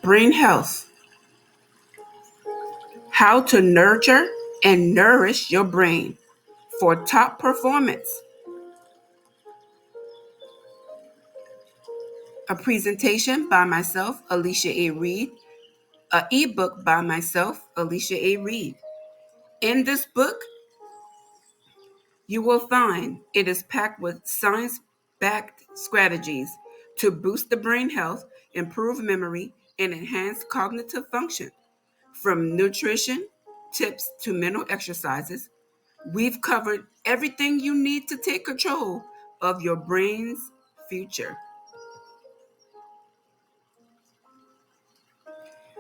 Brain Health: How to Nurture and Nourish Your Brain for Top Performance. A presentation by myself, Alicia A. Reed. An ebook by myself, Alicia A. Reed. In this book, you will find it is packed with science-backed strategies to boost the brain health, improve memory, and enhance cognitive function. From nutrition tips to mental exercises, we've covered everything you need to take control of your brain's future.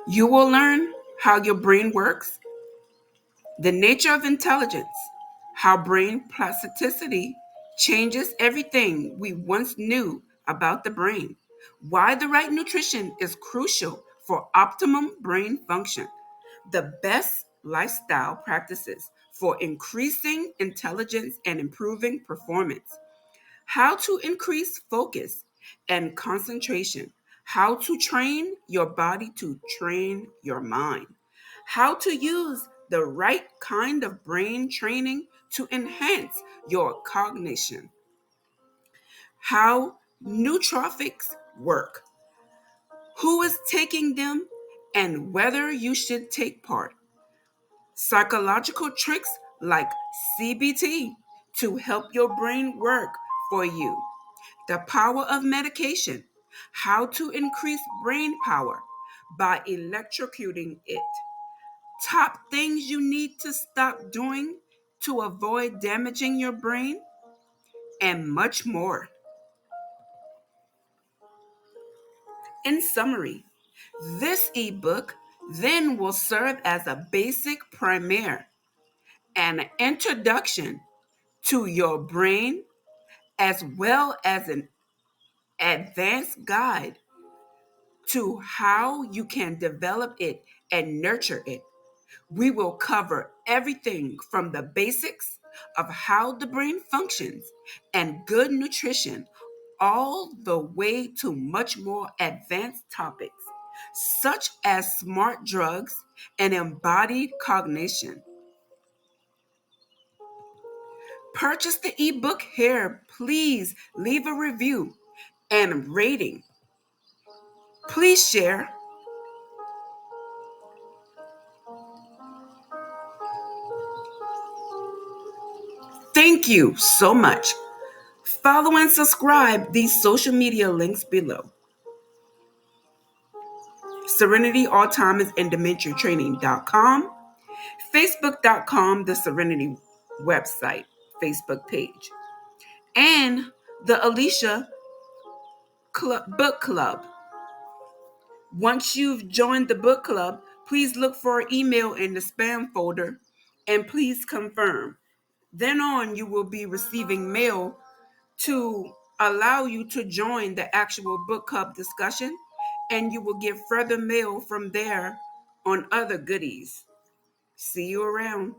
You will learn how your brain works, the nature of intelligence, how brain plasticity changes everything we once knew about the brain, why the right nutrition is crucial for optimum brain function, the best lifestyle practices for increasing intelligence and improving performance, how to increase focus and concentration, how to train your body to train your mind, how to use the right kind of brain training to enhance your cognition, how nootropics work, who is taking them, and whether you should take part, psychological tricks like CBT to help your brain work for you, the power of medication, how to increase brain power by electrocuting it, top things you need to stop doing to avoid damaging your brain, and much more. In summary, this ebook then will serve as a basic primer, an introduction to your brain, as well as an advanced guide to how you can develop it and nurture it. We will cover everything from the basics of how the brain functions and good nutrition, all the way to much more advanced topics, such as smart drugs and embodied cognition. Purchase the ebook here. Please leave a review and rating. Please share. Thank you so much. Follow and subscribe these social media links below. Serenity Alzheimer's and Dementia Training.com, Facebook.com, the Serenity website, Facebook page, and the Alicia Book Club. Once you've joined the book club, please look for an email in the spam folder and please confirm. Then on, you will be receiving mail to allow you to join the actual book club discussion, and you will get further mail from there on other goodies. See you around.